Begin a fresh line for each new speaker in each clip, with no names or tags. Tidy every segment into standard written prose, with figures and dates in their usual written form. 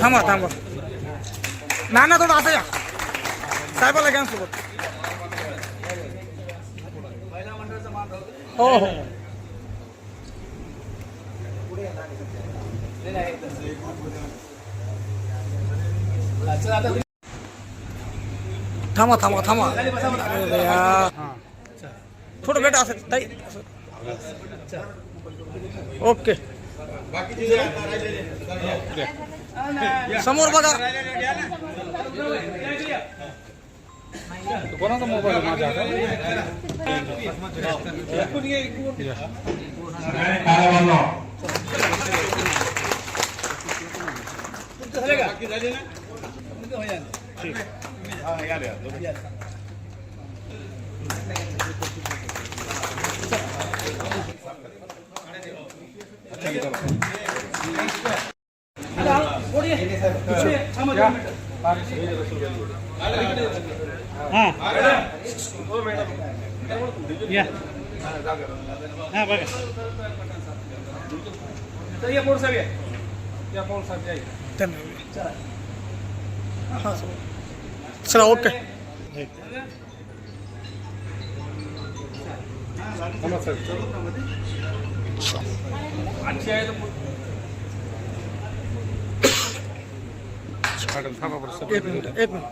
थांबा थांबा ना थोडं असं या साहेबाला घ्या सोबत. हो हो थांबा थांबा थांबा थोडं बेटा असं ताई ओके समोर बघा. कोणाचा मोबाईल माझ्या चला ओके. एक मिनिट एक मिनिट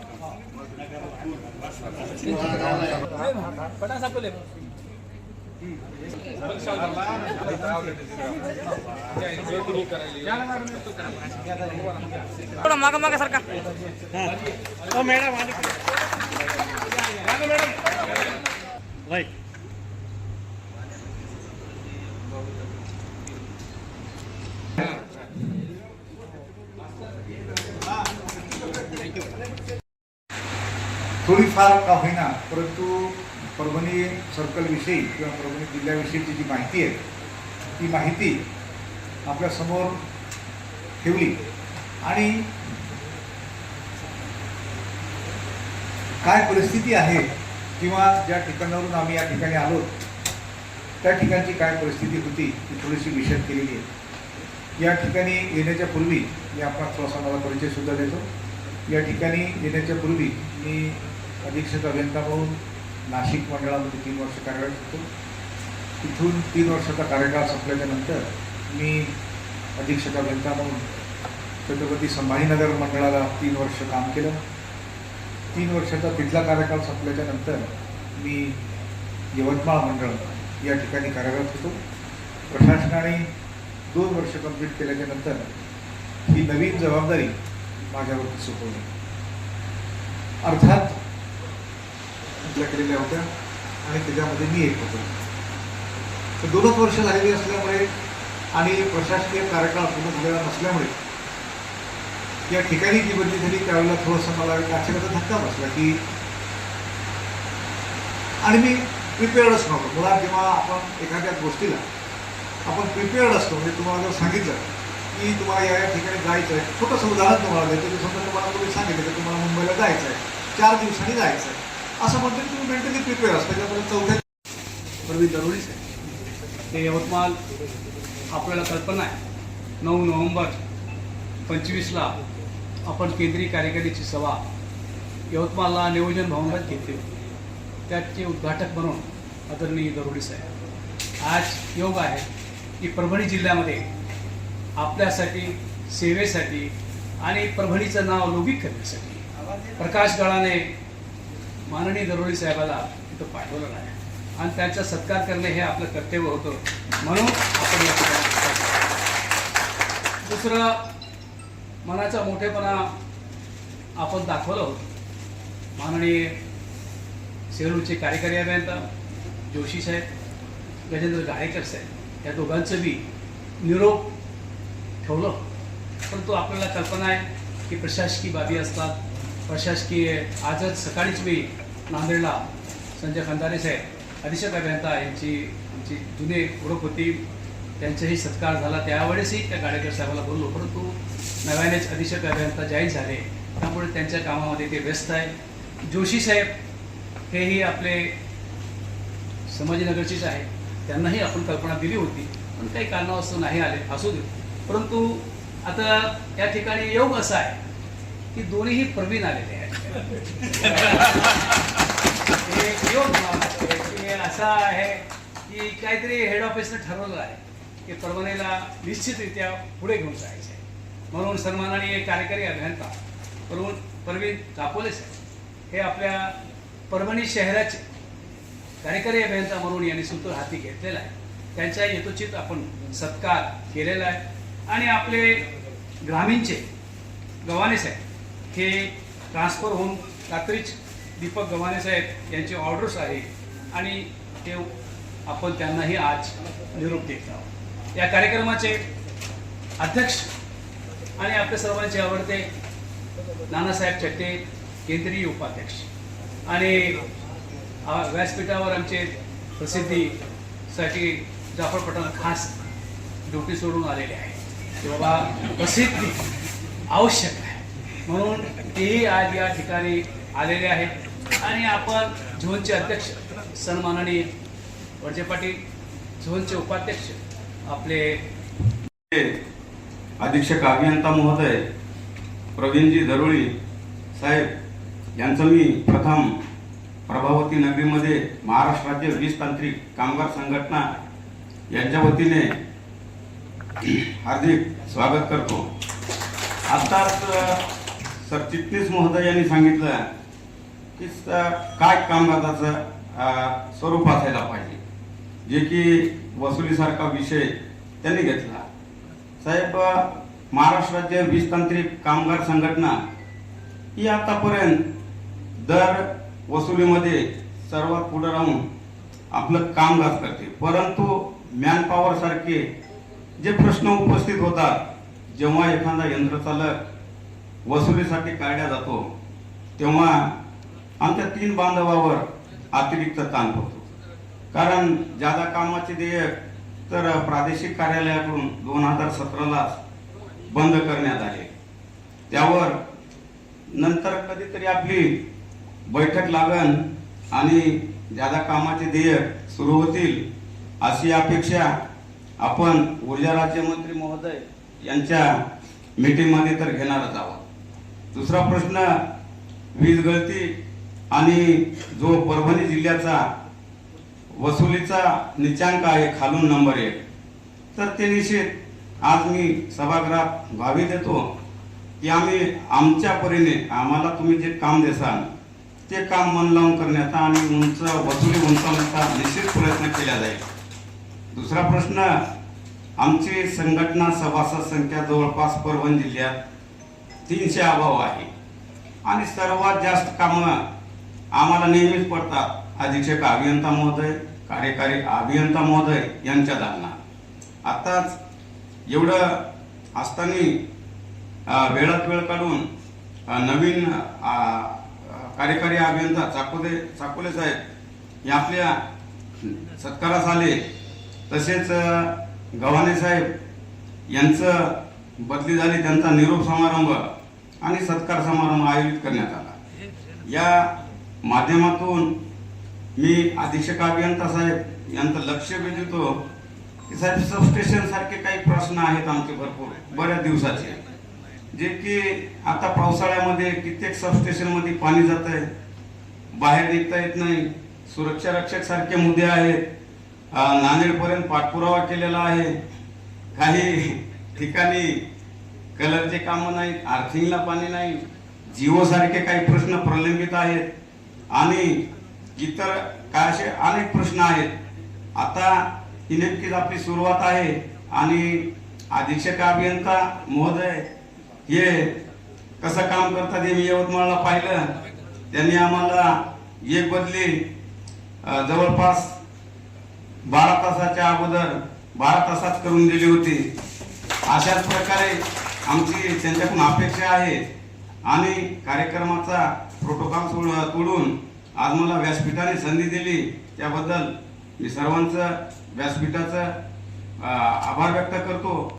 थोडं मागा मागा सारखा. मॅडम राईट
थोडीफार का होईना परंतु परभणी सर्कलविषयी किंवा परभणी जिल्ह्याविषयीची जी माहिती आहे ती माहिती आपल्यासमोर ठेवली आणि काय परिस्थिती आहे किंवा ज्या ठिकाणावरून आम्ही या ठिकाणी आलो त्या ठिकाणची काय परिस्थिती होती ती थोडीशी विशद केलेली आहे. या ठिकाणी येण्याच्या पूर्वी मी आपला थोडासा मला परिचयसुद्धा देतो. या ठिकाणी येण्याच्या पूर्वी मी अधीक्षक अभियंता म्हणून नाशिक मंडळामध्ये 3 वर्ष कार्यरत होतो. तिथून 3 वर्षाचा कार्यकाळ संपल्याच्या नंतर मी अधीक्षक अभियंता म्हणून छत्रपती संभाजीनगर मंडळाला 3 वर्ष काम केलं. 3 वर्षाचा तिथला कार्यकाळ संपल्याच्या नंतर मी यवतमाळ मंडळ या ठिकाणी कार्यरत होतो. प्रशासनाने 2 वर्ष कंप्लीट केल्याच्या नंतर ही नवीन जबाबदारी माझ्यावरती सोपवली. अर्थात केलेल्या होत्या आणि त्याच्यामध्ये मी एक होतो. 2 वर्ष झालेली असल्यामुळे आणि प्रशासकीय कार्यकाळ पूर्ण झालेला नसल्यामुळे या ठिकाणी जी बदली झाली त्यावेळेला थोडंसं मला अचानक धक्का बसला की आणि मी प्रिपेअर्डच नव्हतो. मुळात जेव्हा आपण एखाद्या गोष्टीला आपण प्रिपेअर्ड असतो म्हणजे तुम्हाला जर सांगितलं की तुम्हाला या ठिकाणी जायचं आहे, छोटंसं उदाहरण तुम्हाला द्यायचं की समजा तुम्हाला तुम्ही सांगितलं की तुम्हाला मुंबईला जायचं आहे, 4 दिवसांनी जायचं आहे असं म्हणतो की तुम्ही मेंटली प्रिपेअर असतो. त्याच्यापर्यंत 4थ्या
परवी जरुरीच आहे. ते यवतमाळ आपल्याला कल्पना आहे 9 नोव्हेंबर 25ला आपण केंद्रीय कार्यकारिणीची सभा यवतमाळला नियोजन भवनात घेतली होती. त्याचे उद्घाटक म्हणून आदरणीय दरोडे साहेब आज योग आहे की परभणी जिल्ह्यामध्ये आपल्यासाठी सेवेसाठी आणि परभणीचं नाव लौकिक करण्यासाठी प्रकाश गळाने माननीय दरोडे साहेबाला इथं पाठवलं आहे आणि त्यांचा सत्कार करणे हे आपलं कर्तव्य होतं म्हणून आपण या ठिकाणी. दुसरं मनाचा मोठेपणा आपण दाखवलं होतं. माननीय सेलूचे कार्यकारी अभियंता जोशी साहेब, गजेंद्र गाळेकर साहेब या दोघांचं बी निरोप ठेवलं. परंतु आपल्याला कल्पना आहे की प्रशासकीय बाबी असतात. प्रशासकीय आजच सकाळीच मी नांदेडला संजय खंदारे साहेब अधीक्षक अभियंता यांची आमची जुने ओळख होती, त्यांचाही सत्कार झाला. त्यावेळेसही त्या गाडेकर साहेबाला बोललो, परंतु नव्यानेच अधीक्षक अभियंता जाहीर झाले त्यामुळे त्यांच्या कामामध्ये ते व्यस्त आहे. जोशी साहेब हेही आपले संभाजीनगरचेच आहे, त्यांनाही आपण कल्पना दिली होती पण काही कारणास्तव नाही आले, असू दे. परंतु आता या ठिकाणी योग असा आहे की दोन्हीही प्रवीण आलेले आहेत. हे योग म्हणावं की असा आहे की काहीतरी हेड ऑफिसनं ठरवलं आहे की परभणीला निश्चितरित्या पुढे घेऊन जायचं आहे. म्हणून सन्माननीय कार्यकारी अभियंता प्रवीण कापोले साहेब हे आपल्या परभणी शहराचे कार्यकारी अभियंता म्हणून यांनी सूत्र हाती घेतलेला आहे. त्यांचा यथोचित आपण सत्कार केलेला आहे आणि आपले ग्रामीणचे गव्हाणे साहेब हे ट्रान्सफर होऊन रात्रीच दीपक गव्हाणे साहेब यांचे ऑर्डर्स आहे आणि ते आपण त्यांनाही आज निरोप देत आहोत. या कार्यक्रमाचे अध्यक्ष आणि आपल्या सर्वांचे आवडते नानासाहेब चट्टे केंद्रीय उपाध्यक्ष आणि व्यासपीठावर आमचे प्रसिद्धीसाठी जाफर पठाण खास ड्युटी सोडून आलेले आहे की बाबा प्रसिद्धी आवश्यक आहे म्हणून तेही आज या ठिकाणी आलेले आहेत. आणि आपण झोनचे अध्यक्ष सन्माननीय वरजे पाटील, झोनचे उपाध्यक्ष आपले
अधीक्षक अभियंता महोदय प्रवीणजी दरोळी साहेब यांचं मी प्रथम प्रभावती नगरीमध्ये महाराष्ट्र राज्य वीज तांत्रिक कामगार संघटना यांच्या वतीने हार्दिक स्वागत करतो. आत्ताच सरचिटणीस महोदय यांनी सांगितलं की काय कामकाजाचं स्वरूप असायला पाहिजे, जे की वसुलीसारखा विषय त्यांनी घेतला. साहेब, महाराष्ट्र राज्य वीज तांत्रिक कामगार संघटना ही आतापर्यंत दर वसुलीमध्ये सर्वात पुढे राहून आपलं कामकाज करते. परंतु मॅनपॉवर सारखे जे प्रश्न उपस्थित होतात जेव्हा एखादा यंत्रचालक वसुलीसाठी काढला जातो तेव्हा आमच्या 3 बांधवावर अतिरिक्त ताण पडतो. कारण ज्यादा कामाचे देयक तर प्रादेशिक कार्यालयाकडून 2017ला बंद करण्यात आले. त्यावर नंतर कधीतरी आपली बैठक लागन आणि ज्यादा कामाचे देयक सुरू होतील अशी अपेक्षा आपण ऊर्जा राज्यमंत्री महोदय यांच्या मीटिंगमध्ये तर घेणारच आहोत. दुसरा प्रश्न, वीज गळती आणि जो परभणी जिल्ह्याचा वसुलीचा निचांक आहे खालून नंबर 1, तर ते निश्चित आज मी सभागृहात ग्वाही देतो की आम्ही आमच्या परीने आम्हाला तुम्ही जे काम देसाल ते काम मन लावून करण्याचा आणि वसुली उंचावण्याचा निश्चित प्रयत्न केला जाईल. दुसरा प्रश्न, आमची संघटना सभासद संख्या जवळपास परभणी जिल्ह्यात 300 अभाव आहे आणि सर्वात जास्त कामं आम्हाला नेहमीच पडतात अधीक्षक अभियंता महोदय, कार्यकारी अभियंता महोदय यांच्या दालनात. आताच एवढं असताना वेळात वेळ काढून नवीन कार्यकारी अभियंता चाकोले साहेब हे आपल्या सत्कारास आले. तसेच गव्हाणे साहेब यांचं बदली झाली, त्यांचा निरोप समारंभ आणि सत्कार समारंभ आयोजित करण्यात आला. या माध्यमातून मी अधीक्षक अभियंता साहेब यांचं लक्ष वेधतो की साहेब सबस्टेशन सारखे काही प्रश्न आहेत आमचे भरपूर बऱ्याच दिवसाचे, जे की आता पावसाळ्यामध्ये कित्येक सबस्टेशन मध्ये पाणी जात आहे, बाहेर निघता येत नाही. सुरक्षा रक्षक सारखे मुद्दे आहेत. नांदेडपर्यंत पाठपुरावा केलेला आहे. काही ठिकाणी कलरचे कामं नाहीत, आर्थिंगला पाणी नाही, जिओ सारखे काही प्रश्न प्रलंबित आहेत आणि इतर काय असे अनेक प्रश्न आहेत. आता ही नेमकीच आपली सुरुवात आहे आणि अधीक्षक अभियंता महोदय हे कसं काम करतात हे मी यवतमाळला पाहिलं. त्यांनी आम्हाला एक बदली जवळपास 12 तासाच्या अगोदर 12 तासात करून दिली होती. अशाच प्रकारे आमची त्यांच्याकडून अपेक्षा आहे आणि कार्यक्रमाचा प्रोटोकॉल तोडून आज मला व्यासपीठाने संधी दिली त्याबद्दल मी सर्वांचं व्यासपीठाचं आभार व्यक्त करतो.